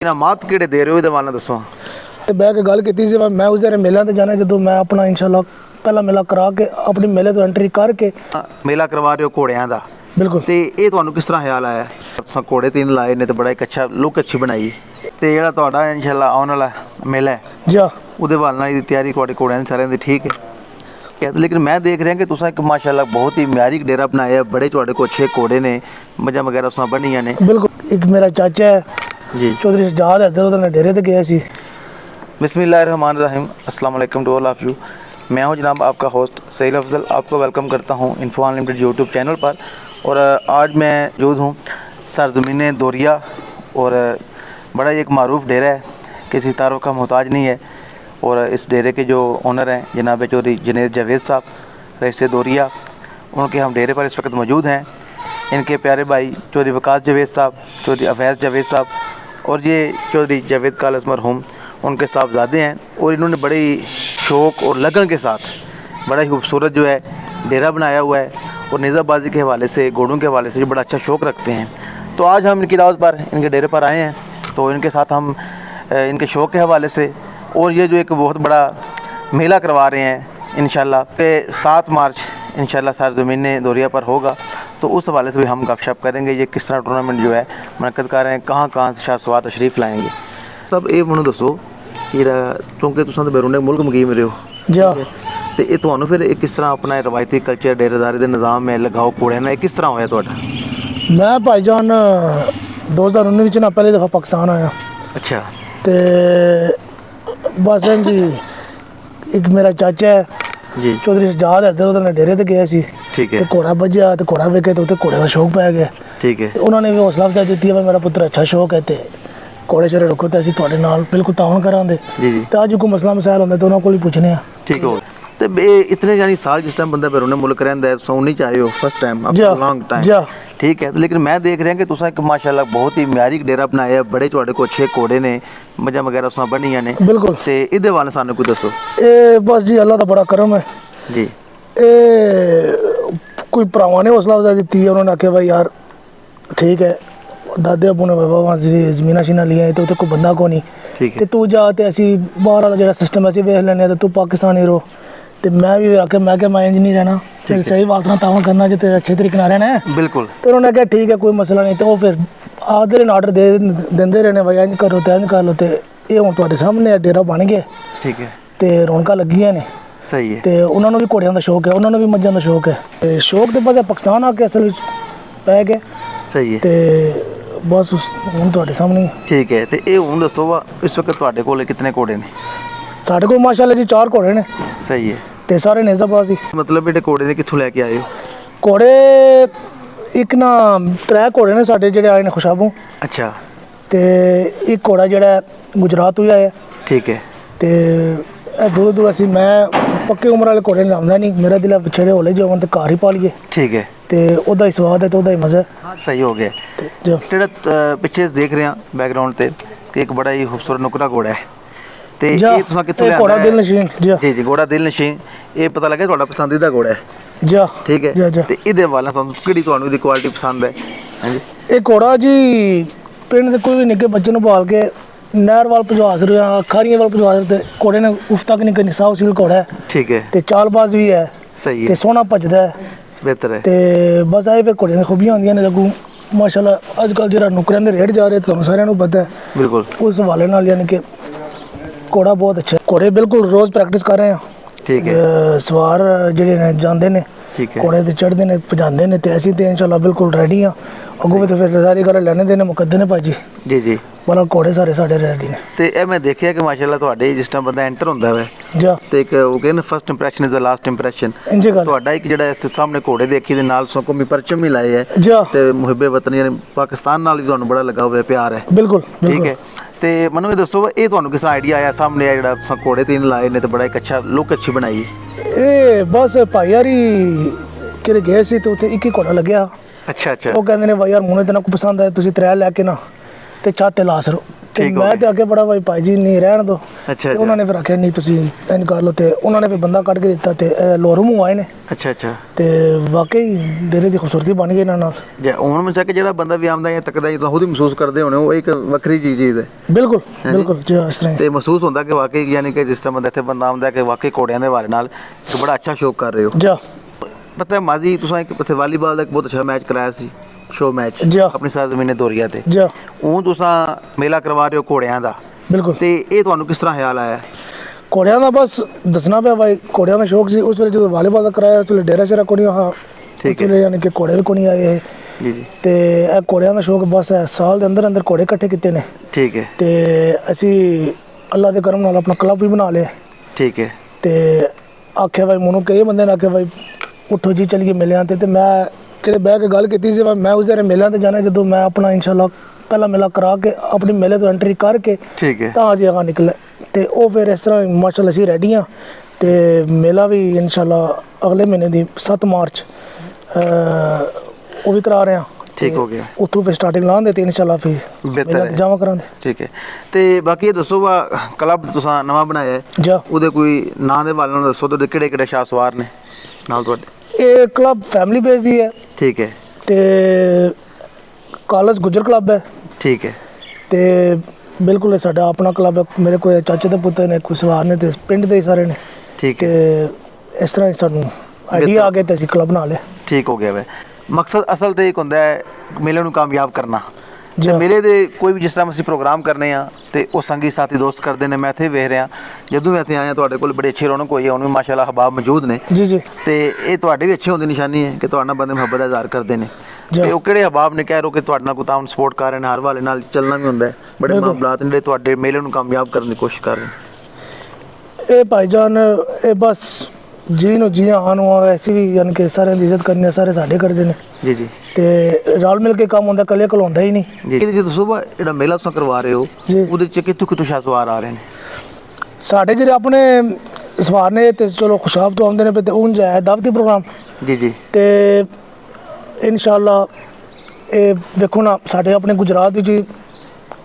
इनामात किहड़े दे रहे हो ਇਹਦੇ ਵਾਲਾ ਦੱਸੋ। ਤੇ ਬਹਿ ਕੇ ਗੱਲ ਕੀਤੀ ਸੀ ਮੈਂ ਉਸ ਦਿਨ ਮੇਲਿਆਂ ਤੇ ਜਾਣਾ ਜਦੋਂ ਮੈਂ ਆਪਣਾ ਇਨਸ਼ਾਅੱਲਾ ਪਹਿਲਾ ਮੇਲਾ ਕਰਾ ਕੇ ਆਪਣੀ ਮੇਲੇ ਤੋਂ ਐਂਟਰੀ ਕਰਕੇ ਮੇਲਾ ਕਰਵਾ ਰਹੇ ਹੋ ਘੋੜਿਆਂ ਦਾ। ਬਿਲਕੁਲ। ਤੇ ਇਹ ਤੁਹਾਨੂੰ ਕਿਸ ਤਰ੍ਹਾਂ ਖਿਆਲ ਆਇਆ? ਤੁਸੀਂ ਘੋੜੇ ਤਿੰਨ ਲਾਏ ਨੇ ਤੇ ਬੜਾ ਇੱਕ ਅੱਛਾ ਲੁੱਕ ਅੱਛੀ ਬਣਾਈ ਤੇ ਜਿਹੜਾ ਤੁਹਾਡਾ ਇਨਸ਼ਾਅੱਲਾ ਆਉਣ ਵਾਲਾ ਮੇਲਾ ਹੈ ਜੀ ਉਹਦੇ ਵੱਲ ਨਾਲ ਦੀ ਤਿਆਰੀ ਤੁਹਾਡੇ ਘੋੜਿਆਂ ਦੀ ਸਾਰਿਆਂ ਦੀ ठीक है। लेकिन मैं देख रहा कि तुसा एक माशाल्लाह बहुत ही म्यारी डेरा बनाया, बड़े तुहाडे को अच्छे घोड़े ने, मजा वगैरह तुसा बनिया ने। बिल्कुल। एक मेरा चाचा है जी चौधरी सजाद है, उधर डेरे ते गया सी। बिस्मिल्लाहिर्रहमानिर्रहीम, अस्सलाम वालेकुम टू ऑल ऑफ यू। मैं हूं जनाब आपका होस्ट सहील अफजल, आपको वेलकम करता हूं इन्फो अनलिमिटेड यूट्यूब चैनल पर। और आज मैं मौजूद हूं सरजमीन दोरिया और बड़ा ही एक मारूफ डेरा है, किसी तारुफ का मोहताज नहीं है। और इस डेरे के जो ओनर हैं जनाब चौधरी जुनैद जावेद साहब रईस दोरिया, उनके हम डेरे पर इस वक्त मौजूद हैं। इनके प्यारे भाई चौधरी वकास जावेद साहब, चौधरी अवैस जावेद साहब और ये चौधरी जावेद कालस मरहूम उनके साहबजादे हैं। और इन्होंने बड़े ही शौक़ और लगन के साथ बड़ा ही खूबसूरत जो है डेरा बनाया हुआ है और निज़ाबाजी के हवाले से, घोड़ों के हवाले से जो बड़ा अच्छा शौक़ रखते हैं। तो आज हम इनकी दावत पर इनके डेरे पर आए हैं, तो इनके साथ हम इनके शौक़ के हवाले से और ये जो एक बहुत बड़ा मेला करवा रहे हैं इंशाल्लाह पे 7 मार्च इंशाल्लाह सरजमीन दोरिया पर होगा, तो उस हवाले से भी हम गपशप करेंगे। ये किस तरह टूर्नामेंट जो है मुनक़्क़द कर रहे हैं, कहाँ कहाँ से शाहसवार तशरीफ़ लाएंगे। सब ये मैं दसो कि क्योंकि तुम तो बैरून मुल्क मुकीम रहे हो जी, तो ये तो फिर किस तरह अपना रवायती कल्चर डेरेदारी के निज़ाम में लगाओ घोड़े ना किस तरह होया तुहाडा? मैं भाईजान 2019 ना पहली दफ़ा पाकिस्तान आया। अच्छा। तो बस जी एक मेरा चाचा है जी चौधरी सजाद है, उधर डेरे ते गया सी। ठीक है। घोड़ा बज्या तो घोड़ा वेखे तो घोड़े का शौक पै गया। ठीक है। उन्होंने भी हौसला अफजाई दी है, मेरा पुत्र अच्छा शौक है, तो घोड़े शोड़े रखो तो असीं तुहाडे नाल बिल्कुल ताउन करांगे जी जी। तो अज कोई मसला मसाइल होंदा तो उन्होंने को ही पूछने। ठीक हो। तो इतने यानी साल जिस टाइम बंदा बैरून मुल्क रहिंदा है, सोनी चाहे हो फर्स्ट टाइम लॉन्ग टाइम, ठीक है। लेकिन मैं देख रहा कि तुसा एक माशाल्लाह बहुत ही म्यारी डेरा बनाया, बड़े तुहाडे को अच्छे घोड़े ने, मजा वगैरह तुसा बनिया ने। बिल्कुल। ते इहदे वाले सानू कोई दसो। ए बस जी अल्लाह दा बड़ा करम है जी। ए कोई भरावां ने हौसला अफजाई दी है, उन्होंने आख्या भाई यार ठीक है, दादे अबू ने बाबा जमीना शीना लिया तो कोई बंदा को नहीं, ठीक है, तू जा तो असी बाहर वाला जो सिस्टम असी वेख लैने, तो तू पाकिस्तानी रहो। तो मैं भी आख्या मैं इंज नहीं रहना, फिर सही बात ना तावन करना जो अच्छे तरीके ना रहना है। बिल्कुल। तो उन्होंने कहा ठीक है कोई मसला नहीं, तो वो फिर आधे आर्डर देंदे रहने भाई इंज करो तो इंज कर लो, तो ये हुण तुहाडे सामने डेरा बन गया। ठीक है। तो रौनक लगियां ने। सही है। तो उन्होंने भी घोड़ियां का शौक है, उन्होंने भी मज्जां का शौक है। शौक तो बस पाकिस्तान आके असल में पै गया। सही है। तो बस हुण तुहाडे सामने। ठीक है। तो ये हुण दसो इस वक्त तुहाडे कोल कितने घोड़े ने? साढ़े को माशाल्लाह जी 4 घोड़े ने। सही है। ते सारे निज़ाबाजी मतलब ये घोड़े ने कित्थों लैके आए हो? घोड़े एक ना 3 घोड़े ने साडे जेहड़े आए ने खुशाबों। अच्छा। ते एक घोड़ा जेहड़ा गुजरात तो आया। ठीक है। ते दूर दूर असी मैं पक्के उम्र वाले घोड़े लांदा नहीं, मेरा दिल पिछड़े होले जो तो घर ही पालिए। ठीक है। ते ओदा ही स्वाद है तो ओदा ही मज़ा है। सही हो गया। जेहड़ा पिछे देख रहे हैं बैकग्राउंड ते एक बड़ा ही खूबसूरत नुकरा घोड़ा है। ते ये तुसा कित्थों लिया? घोड़ा दिल नशीन जी जी, घोड़ा दिल नशीन। ये पता लगे तुहाडा पसंदीदा घोड़ा है जी। ठीक है। ते इहदे वाला तुहानू किहड़ी तुहानू इहदी क्वालिटी पसंद है? हां जी। ये घोड़ा जी पिंड दे कोई भी निक्के बच्चे नूं पाल के नहर वाल भजवा सकदे आ, खारियां वाल भजवा सकदे। घोड़े ने उस तक नहीं करनी, साफ सील घोड़ा है। ठीक है। ते चालबाज भी है। सही है। ते सोहना भजदा है, बेहतर है। ते बस आए फिर घोड़े दी खूबियां होंदियां ने लगू माशाल्लाह। अजकल जेहड़ा नुकरां दे रेट जा रहे तुहानू सारियां नूं पता है। बिल्कुल। उस हवाले नाल यानी कि घोड़ा बहुत अच्छा है। घोड़े बिल्कुल रोज़ प्रैक्टिस कर रहे हैं। ठीक है। सवार जेहड़े ने जांदे ने, घोड़े ते चढ़दे ने, भजांदे ने, ते असीं ते इंशाल्लाह बिल्कुल रेडी हां। अगों तो फिर सारी गल लैने देने मुकद्दे ने भाजी जी जी। मतलब घोड़े सारे साढ़े रेडी ने। ते ए मैं देखिया कि माशाल्लाह तुहाडे जिस टाइम बंदा एंटर होंदा है जी, ते एक वो कहंदे first impression is the last impression. इंजे गल तुहाडा एक जेहड़ा सामने घोड़े दे अखी दे नाल कौमी परचम भी लाए है जी, ते मुहिब्बे वतन यानी पाकिस्तान नाल भी तुहानू बड़ा लगा हुआ प्यार है। बिल्कुल। ठीक है। तो मैं ये दसो ये तुहानू किस आइडिया आया सामने आ जो घोड़े 3 लाए ने, तो बड़ा एक अच्छा लुक अच्छी बनाई? ये बस भाई यार कि गए सी तो एक ही घोड़ा लग्या। अच्छा अच्छा। वो कहते हैं भाई यार मुझे तो ना को पसंद है, तुम 3 लैके ना तो छत ला सरो ਤੇ ਮੈਂ ਤੇ ਅੱਗੇ ਬੜਾ ਭਾਈ ਜੀ ਨਹੀਂ ਰਹਿਣ ਦੋ। ਅੱਛਾ, ਉਹਨਾਂ ਨੇ ਫਿਰ ਆਖਿਆ ਨਹੀਂ ਤੁਸੀਂ ਇੰਜ ਕਰ ਲਓ, ਤੇ ਉਹਨਾਂ ਨੇ ਫਿਰ ਬੰਦਾ ਕੱਢ ਕੇ ਦਿੱਤਾ ਤੇ ਲੋਰੂ ਮੂੰਹ ਆਏ ਨੇ। ਅੱਛਾ ਅੱਛਾ। ਤੇ ਵਾਕਈ ਡੇਰੇ ਦੀ ਖੂਬਸੂਰਤੀ ਬਣ ਗਈ ਇਹਨਾਂ ਨਾਲ। ਜੇ ਹੁਣ ਮੈਂ ਕਿ ਜਿਹੜਾ ਬੰਦਾ ਵੀ ਆਉਂਦਾ ਜਾਂ ਤੱਕਦਾ ਤਾਂ ਖੁਦ ਹੀ ਮਹਿਸੂਸ ਕਰਦੇ ਹੋਣੇ, ਉਹ ਇੱਕ ਵੱਖਰੀ ਚੀਜ਼ ਹੈ। ਬਿਲਕੁਲ ਬਿਲकुल ਜੀ, ਇਸ ਤਰ੍ਹਾਂ ਤੇ ਮਹਿਸੂਸ ਹੁੰਦਾ ਕਿ ਵਾਕਈ ਯਾਨੀ ਕਿ ਜਿਸ ਤਰ੍ਹਾਂ ਬੰਦਾ ਇੱਥੇ ਬੰਦਾ ਆਉਂਦਾ ਕਿ ਵਾਕਈ ਘੋੜਿਆਂ ਦੇ ਬਾਰੇ ਨਾਲ ਇੱਕ ਬੜਾ ਅੱਛਾ ਸ਼ੌਕ ਕਰ ਰਹੇ ਹੋ। ਜਾ ਪਤਾ ਹੈ ਮਾਜੀ ਤੁਸੀਂ ਇੱਕ ਇੱਥੇ ਵਾਲੀਬਾਲ ਦਾ ਇੱਕ ਬਹੁਤ ਅੱਛਾ ਮੈਚ ਕਰਾਇਆ ਸੀ, ਸ਼ੋ ਮੈਚ ਆਪਣੀ ਸਰਜ਼ਮੀਨ ਦੌਰੀਆ ਤੇ। ਉਹ ਤੁਸੀਂ ਮੇਲਾ ਕਰਵਾ ਰਹੇ ਹੋ ਘੋੜਿਆਂ ਦਾ। ਬਿਲਕੁਲ। ਤੇ ਇਹ ਤੁਹਾਨੂੰ ਕਿਸ ਤਰ੍ਹਾਂ ਖਿਆਲ ਆਇਆ? ਘੋੜਿਆਂ ਦਾ ਬਸ ਦੱਸਣਾ ਪਿਆ ਭਾਈ, ਘੋੜਿਆਂ ਦਾ ਸ਼ੌਕ ਸੀ ਉਸ ਵੇਲੇ ਜਦੋਂ ਵਾਲੀਬਾਲ ਦਾ ਕਰਾਇਆ, ਉਸ ਵੇਲੇ ਡੇਰਾ ਸ਼ੇਰਾ ਕੋਈ ਨਹੀਂ, ਉਸ ਵੇਲੇ ਯਾਨੀ ਕਿ ਘੋੜੇ ਵੀ ਕੋਈ ਨਹੀਂ ਆਏ ਜੀ ਜੀ। ਤੇ ਇਹ ਘੋੜਿਆਂ ਦਾ ਸ਼ੌਕ ਬਸ ਸਾਲ ਦੇ ਅੰਦਰ ਅੰਦਰ ਘੋੜੇ ਇਕੱਠੇ ਕੀਤੇ ਨੇ। ਠੀਕ ਹੈ। ਤੇ ਅਸੀਂ ਅੱਲਾ ਦੇ ਕਰਮ ਨਾਲ ਆਪਣਾ ਕਲੱਬ ਵੀ ਬਣਾ ਲਿਆ। ਠੀਕ ਹੈ। ਤੇ ਆਖਿਆ ਭਾਈ ਮੈਨੂੰ ਕਈ ਬੰਦੇ ਨੇ ਆਖਿਆ ਭਾਈ ਉੱਠੋ ਜੀ ਚਲੀਏ ਮੇਲਿਆਂ ਤੇ ਮੈਂ ਕਿਹੜੇ ਬਹਿ ਕੇ ਗੱਲ ਕੀਤੀ ਸੀ, ਮੈਂ ਉਸ ਦੇ ਮੇਲਿਆਂ ਤੇ ਜਾਣਾ ਜਦੋਂ ਮੈਂ ਆਪਣਾ ਇਨਸ਼ਾਅੱਲਾ ਪਹਿਲਾ ਮੇਲਾ ਕਰਾ ਕੇ ਆਪਣੀ ਮੇਲੇ ਤੋਂ ਐਂਟਰੀ ਕਰਕੇ ਤਾਂ ਅਸੀਂ ਅਗਾਂਹ ਨਿਕਲੇ। ਤੇ ਉਹ ਫਿਰ ਇਸ ਤਰ੍ਹਾਂ ਮਾਸ਼ਾਅੱਲਾ ਅਸੀਂ ਰੈਡੀ ਹਾਂ। ਤੇ ਮੇਲਾ ਵੀ ਇਨਸ਼ਾਅੱਲਾ ਅਗਲੇ ਮਹੀਨੇ ਦੀ 7 ਮਾਰਚ ਉਹ ਵੀ ਕਰਾ ਰਹੇ ਹਾਂ। ਠੀਕ ਹੋ ਗਿਆ। ਉੱਥੋਂ ਫਿਰ ਸਟਾਰਟਿੰਗ ਲਾਉਂਦੇ ਤੇ ਇਨਸ਼ਾਅੱਲਾ ਫਿਰ ਮੇਲਾ ਤੇ ਜਾਵਾਂ ਕਰਾਂਗੇ। ਠੀਕ ਹੈ। ਤੇ ਬਾਕੀ ਇਹ ਦੱਸੋ ਵਾ ਕਲੱਬ ਤੁਸੀਂ ਨਵਾਂ ਬਣਾਇਆ ਹੈ ਜਾ, ਉਹਦੇ ਕੋਈ ਨਾਂ ਦੇ ਬਾਰੇ ਨਾਲ ਦੱਸੋ, ਤੁਹਾਡੇ ਕਿਹੜੇ ਕਿਹੜੇ ਸ਼ਾਹ ਸਵਾਰ ਨੇ ਨਾਲ ਤੁਹਾਡੇ? ਇਹ ਕਲੱਬ ਫੈਮਿਲੀ ਬੇਸ ਹੀ ਹੈ। ਠੀਕ ਹੈ। ਤੇ ਕਾਲਜ ਗੁਜਰ ਕਲੱਬ ਹੈ। ਠੀਕ ਹੈ। ਤੇ ਬਿਲਕੁਲ ਸਾਡਾ ਆਪਣਾ ਕਲੱਬ ਹੈ। ਮੇਰੇ ਕੋਈ ਚਾਚੇ ਦੇ ਪੁੱਤਰ ਨੇ, ਕੋਈ ਸਵਾਰ ਨੇ ਤੇ ਪਿੰਡ ਦੇ ਸਾਰੇ ਨੇ। ਠੀਕ ਹੈ। ਤੇ ਇਸ ਤਰ੍ਹਾਂ ਹੀ ਸਾਨੂੰ ਆਈਡੀਆ ਆ ਗਿਆ ਤੇ ਅਸੀਂ ਕਲੱਬ ਬਣਾ ਲਿਆ। ਠੀਕ ਹੋ ਗਿਆ ਵੇ। ਮਕਸਦ ਅਸਲ ਤੇ ਇੱਕ ਹੁੰਦਾ ਹੈ ਮੇਲੇ ਨੂੰ ਕਾਮਯਾਬ ਕਰਨਾ। ਜੇ ਮੇਲੇ ਦੇ ਕੋਈ ਵੀ ਜਿਸ ਤਰ੍ਹਾਂ ਅਸੀਂ ਪ੍ਰੋਗਰਾਮ ਕਰਨੇ ਆ ਤੇ ਉਹ ਸੰਗੀ ਸਾਥੀ ਦੋਸਤ ਕਰਦੇ ਨੇ। ਮੈਂ ਇੱਥੇ ਵੇਖ ਰਿਹਾ ਜਦੋਂ ਮੈਂ ਇੱਥੇ ਆਇਆ ਤੁਹਾਡੇ ਕੋਲ ਬੜੀ ਅੱਛੀ ਰੌਣਕ ਹੋਈ ਹੈ, ਹੁਣ ਵੀ ਮਾਸ਼ਾਅੱਲਾ ਅਹਿਬਾਬ ਮੌਜੂਦ ਨੇ। ਜੀ ਜੀ। ਤੇ ਇਹ ਤੁਹਾਡੇ ਵੀ ਅੱਛੀ ਹੋਣ ਦੀ ਨਿਸ਼ਾਨੀ ਹੈ ਕਿ ਤੁਹਾਡੇ ਨਾਲ ਬੰਦੇ ਮੁਹੱਬਤ ਦਾ ਇਜ਼ਹਾਰ ਕਰਦੇ ਨੇ। ਤੇ ਉਹ ਕਿਹੜੇ ਅਹਿਬਾਬ ਨੇ ਕਹਿ ਰੋ ਕਿ ਤੁਹਾਡੇ ਨਾਲ ਕੋਈ ਤਾਂ ਸਪੋਰਟ ਕਰ ਰਹੇ ਨੇ, ਹਰ ਵਾਲੇ ਨਾਲ ਚੱਲਣਾ ਵੀ ਹੁੰਦਾ ਹੈ। ਬੜੇ ਮਾਮਲਾਤ ਜਿਹੜੇ ਤੁਹਾਡੇ ਮੇਲੇ ਨੂੰ ਕਾਮਯਾਬ ਕਰਨ ਦੀ ਕੋਸ਼ਿਸ਼ ਕਰ ਰਹੇ ਨੇ। ਇਹ ਭਾਈਜਾਨ ਇਹ ਬਸ ਜੀ ਨੂੰ ਜੀ ਆਉਣ ਨੂੰ ਐਸੀ ਵੀ ਯਾਨੀ ਕਿ ਸਾਰਿਆਂ ਦੀ ਇੱਜ਼ਤ ਕਰਨੀ, ਸਾਰੇ ਸਾਡੇ ਕਰਦੇ ਨੇ। ਜੀ ਜੀ। ਤੇ ਰਲ ਮਿਲ ਕੇ ਕੰਮ ਹੁੰਦਾ, ਇਕੱਲੇ ਕੋਲ ਹੁੰਦਾ ਹੀ ਨਹੀਂ। ਜੀ ਜਦੋਂ ਸੁਬਾ ਜਿਹੜਾ ਮੇਲਾ ਤੁਸੀਂ ਕਰਵਾ ਰਹੇ ਹੋ ਉਹਦੇ 'ਚ ਕਿੱਥੋਂ ਕਿੱਥੋਂ ਸ਼ਾਹ ਸਵਾਰ ਆ ਰਹੇ ਨੇ? ਸਾਡੇ ਜਿਹੜੇ ਆਪਣੇ ਸਵਾਰ ਨੇ ਤੇ ਚਲੋ ਖੁਸ਼ਾਬ ਤੋਂ ਆਉਂਦੇ ਨੇ ਤੇ ਉਂਝ ਹੈ ਦਾਵਤੀ ਪ੍ਰੋਗਰਾਮ। ਜੀ ਜੀ। ਤੇ ਇਨਸ਼ਾਅੱਲਾ ਇਹ ਵੇਖੋ ਨਾ ਸਾਡੇ ਆਪਣੇ ਗੁਜਰਾਤ ਵਿੱਚ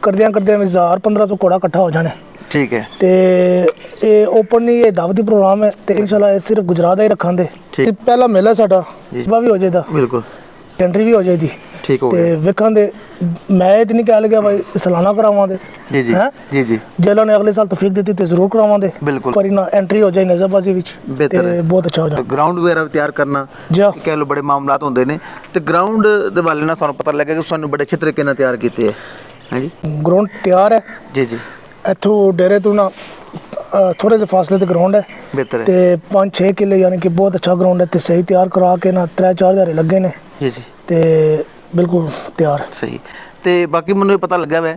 ਕਰਦਿਆਂ 1000-1500 ਘੋੜਾ ਇਕੱਠਾ ਹੋ ਜਾਣਾ। ਠੀਕ ਹੈ। ਤੇ ਇਹ ਓਪਨ ਨਹੀਂ, ਇਹ ਦਾਵਤੀ ਪ੍ਰੋਗਰਾਮ ਹੈ ਤੇ ਇਨਸ਼ਾਅੱਲਾ ਇਹ ਸਿਰਫ ਗੁਜਰਾਤ ਦਾ ਹੀ ਰੱਖਾਂਗੇ। ਪਹਿਲਾ ਮੇਲਾ ਸਾਡਾ ਵਾ ਵੀ ਹੋ ਜਾਏਗਾ। ਬਿਲਕੁਲ। ਐਂਟਰੀ ਵੀ ਹੋ ਜਾਏਗੀ। ਠੀਕ ਹੋ ਗਿਆ। ਤੇ ਵੇਖਾਂਗੇ ਮੈਂ ਇਹ ਨਹੀਂ ਕਹਿ ਲਗਾ ਭਾਈ ਸਾਲਾਨਾ ਕਰਾਵਾਂਗੇ। ਜੀ ਜੀ। ਜੀ ਜੀ। ਜੇ ਅੱਲਾ ਨੇ ਅਗਲੇ ਸਾਲ ਤੌਫੀਕ ਦਿੱਤੀ ਤੇ ਜ਼ਰੂਰ ਕਰਾਵਾਂਗੇ। ਬਿਲਕੁਲ। ਪਰ ਇਹਨਾਂ ਐਂਟਰੀ ਹੋ ਜਾਏ ਨਜ਼ਰਬਾਜ਼ੀ ਵਿੱਚ ਤੇ ਬਹੁਤ ਅੱਛਾ ਹੋ ਜਾਏ। ਗਰਾਊਂਡ ਵਗੈਰਾ ਤਿਆਰ ਕਰਨਾ ਕਹਿ ਲਓ ਬੜੇ ਮਾਮਲਾਤ ਹੁੰਦੇ ਨੇ ਤੇ ਗਰਾਊਂਡ ਦੇ ਵਾਲੇ ਨਾਲ ਸਾਨੂੰ ਪਤਾ ਲੱਗਿਆ ਕਿ ਸਾਨੂੰ ਬੜੇ ਅੱਛੇ ਤਰੀਕੇ ਨਾਲ ਤਿਆਰ ਕੀਤੇ ਹੈ। ਹਾਂਜੀ ਗਰਾਊਂਡ ਤਿਆਰ ਹੈ। ਜੀ ਜੀ। ਇੱਥੋਂ ਡੇਰੇ ਤੋਂ ਨਾ ਥੋੜੇ ਜਿਹੇ ਫਾਸਲੇ ਤੇ ਗਰਾਊਂਡ ਹੈ ਤੇ 5-6 ਕਿੱਲੇ ਯਾਨੀ ਕਿ ਬਹੁਤ ਅੱਛਾ ਗਰਾਊਂਡ ਹੈ ਤੇ ਸਹੀ ਤਿਆਰ ਕਰਾ ਕੇ ਨਾ 3-4 ਹਜ਼ਾਰੇ ਲੱਗੇ ਨੇ। ਜੀ ਜੀ। ਤੇ ਬਿਲਕੁਲ ਤਿਆਰ ਸਹੀ। ਤੇ ਬਾਕੀ ਮੈਨੂੰ ਪਤਾ ਲੱਗਾ ਵੈ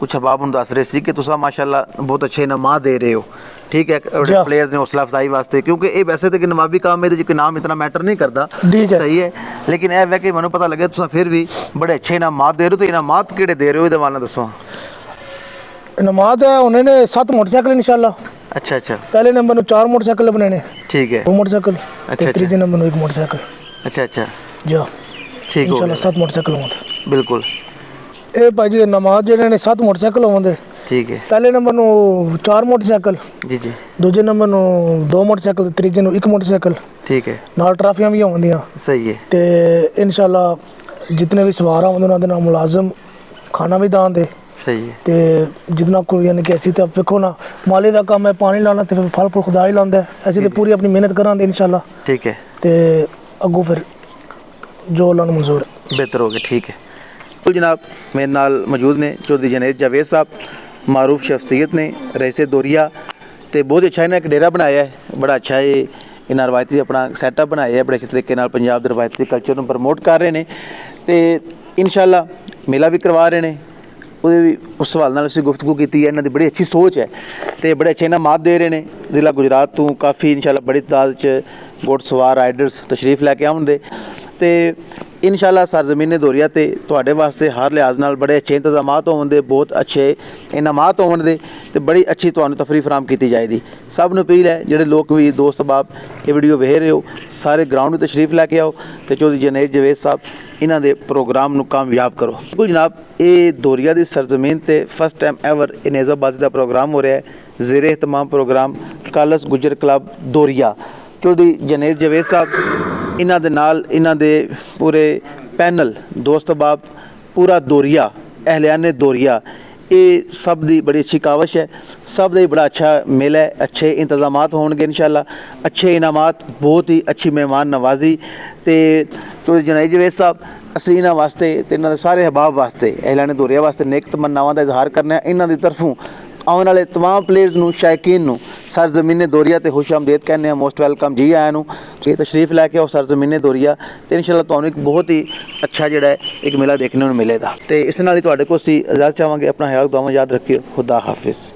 ਕੁਛ ਅਹਿਬਾਬ ਨੂੰ ਦੱਸ ਰਹੇ ਸੀ ਕਿ ਤੁਸੀਂ ਮਾਸ਼ਾਅੱਲਾ ਬਹੁਤ ਅੱਛੇ ਇਨਾਮਾਤ ਦੇ ਰਹੇ ਹੋ। ਠੀਕ ਹੈ। ਪਲੇਅਰਸ ਨੇ ਹੌਸਲਾ ਅਫਜ਼ਾਈ ਵਾਸਤੇ, ਕਿਉਂਕਿ ਇਹ ਵੈਸੇ ਤਾਂ ਕਿ ਨਵਾਬੀ ਕੰਮ ਇਹਦੇ 'ਚ ਕੋਈ ਨਾਮ ਇਤਨਾ ਮੈਟਰ ਨਹੀਂ ਕਰਦਾ। ਸਹੀ ਹੈ। ਲੇਕਿਨ ਇਹ ਵੈ ਕਿ ਮੈਨੂੰ ਪਤਾ ਲੱਗਿਆ ਤੁਸੀਂ ਫਿਰ ਵੀ ਬੜੇ ਅੱਛੇ ਇਨਾਮਾਤ ਦੇ ਰਹੇ ਹੋ। ਤੇ ਇਨਾਮਾਤ ਕਿਹੜੇ ਦੇ ਰਹੇ ਹੋ ਇਹਦੇ ਵਾਲਾ ਦੱਸੋ। ਇਨਾਮਾਤ ਹੈ ਉਹਨਾਂ ਨੇ 7 ਮੋਟਰਸਾਈਕਲ ਇਨਸ਼ਾਅੱਲਾ। ਅੱਛਾ ਅੱਛਾ। ਪਹਿਲੇ ਨੰਬਰ ਨੂੰ 4 ਮੋਟਰਸਾਈਕਲ ਬਣੇ ਨੇ। ਠੀਕ ਹੈ। 2 ਮੋਟਰਸਾਈਕਲ। ਅੱਛਾ। ਤੀਜੇ ਨੰਬਰ ਨੂੰ 1 ਮੋਟਰਸਾਈਕਲ। ਅੱਛਾ ਅੱਛਾ। ਜਾ ਠੀਕ ਇਨਸ਼ਾਅੱਲਾ 7 ਮੋਟਰਸਾਈਕਲ ਹੋਣਗੇ। ਬਿਲਕੁਲ। ਇਹ ਭਾਈ ਜੀ ਇਨਾਮਾਤ ਜਿਹੜੇ ਨੇ 7 ਮੋਟਰਸਾਈਕਲ ਹੋਣਗੇ। ਠੀਕ ਹੈ। ਪਹਿਲੇ ਨੰਬਰ ਨੂੰ 4 ਮੋਟਰਸਾਈਕਲ। ਜੀ ਜੀ। ਦੂਜੇ ਨੰਬਰ ਨੂੰ 2 ਮੋਟਰਸਾਈਕਲ, ਤੀਜੇ ਨੂੰ 1 ਮੋਟਰਸਾਈਕਲ। ਠੀਕ ਹੈ। ਨਾਲ ਟਰਾਫੀਆਂ ਵੀ ਹੋਣਗੀਆਂ। ਸਹੀ ਹੈ। ਤੇ ਇਨਸ਼ਾਅੱਲਾ ਜਿਤਨੇ ਵੀ ਸਵਾਰ ਆਉਂਦੇ ਉਹਨਾਂ ਦੇ ਨਾਲ ਮੁਲਾਜ਼ਮ ਖਾਣਾ ਵੀ ਦਾਂ ਦੇ। ਸਹੀ ਹੈ। ਤੇ ਜਿतना ਕੋਈ ਯਾਨੀ ਕਿ ਅਸੀਂ ਤਾਂ ਵੇਖੋ ਨਾ ਮਾਲੀ ਦਾ ਕੰਮ ਹੈ, ਪਾਣੀ ਲਾਉਣਾ ਤੇ ਫਿਰ ਫਲ ਫੁਲ ਖੁਦਾ ਹੀ ਲਾਉਂਦਾ। ਅਸੀਂ ਤਾਂ ਪੂਰੀ ਆਪਣੀ ਮਿਹਨਤ ਕਰਾਂਗੇ ਇਨਸ਼ਾਅੱਲਾ। ਠੀਕ ਹੈ। ਤੇ ਅੱਗੋਂ ਫਿਰ ਜੋ ਅੱਲਾ ਨੂੰ ਮਨਜ਼ੂਰ ਹੈ ਬਿਹਤਰ ਹੋ ਗਿਆ। ਠੀਕ ਹੈ। तो जनाब मेरे नाल मौजूद ने चौधरी जनेद जावेद साहब, मारूफ शख्सियत ने, रईसे दौरिया। तो बहुत अच्छा इन्हें एक डेरा बनाया है, बड़ा अच्छा है इन्हें रवायती अपना सैटअप बनाया है, बड़े अच्छे तरीके नाल पंजाब के रवायती कल्चर को प्रमोट कर रहे हैं। तो इंशाअल्लाह मेला भी करवा रहे हैं। उस सवाल नाल असीं गुफ्तगू की है। इन्हां दी बड़ी अच्छी सोच है तो बड़े अच्छे इनामात दे रहे हैं। जिला गुजरात तो काफ़ी इंशाअल्लाह बड़ी तादाद च घुड़सवार राइडर्स तशरीफ लैके आउंदे। तो इंशाल्लाह सरजमीन दोरिया ते तुहाडे वास्ते हर लिहाज नाल बड़े अच्छे इंतजामात होवन दे, बहुत अच्छे इनामात होवन दे ते बड़ी अच्छी तुहानूं तफरी फराहम की जाएगी। सब नूं अपील है जिहड़े लोग भी दोस्त बाप ये वीडियो वेख रहे हो सारे ग्राउंड में तशरीफ लैके आओ तो चौधरी जुनैद जवेद साहब इन्हां दे प्रोग्राम नूं कामयाब करो। बिल्कुल जनाब, ये दोरिया की सरजमीन ते फर्स्ट टाइम एवर नेज़ाबाजी का प्रोग्राम हो रहा है। ज़ेरे तमाम प्रोग्राम कालस गुजर क्लब दोरिया, चौधरी जुनैद जवेद साहब इन्हां दे नाल इन्हां दे पूरे पैनल दोस्त बाप पूरा दोरिया अहलियाने दोरिया, ये सब दी बड़ी अच्छी कावश है, सब दा बड़ा अच्छा मेल है, अच्छे इंतजामात होंगे इंशाल्लाह, अच्छे इनामात, बहुत ही अच्छी मेहमान नवाजी। तो चौधरी जुनैद जवेद साहब असीं इन्हां वास्ते ते इन्हां दे सारे अहबाब वास्ते अहलियाने दोरिया वास्ते नेक तमन्नावां दा इजहार करने इन्हां दी तरफों आने वाले तमाम प्लेयर्स नूं शायकीन नूं सरजमीन दोरिया ते खुश आमदेद कहने मोस्ट वेलकम जी आया नूं जे तशरीफ लैके आओ सरजमीन दोरिया तो इंशाल्लाह तुहानूं एक बहुत ही अच्छा जिहड़ा एक मेला देखने को मिलेगा। तो इस नाल ही तुहाडे कोल असी इजाज़त चाहांगे। अपना ख्याल दुआवां याद रखियो। खुदा हाफिज़।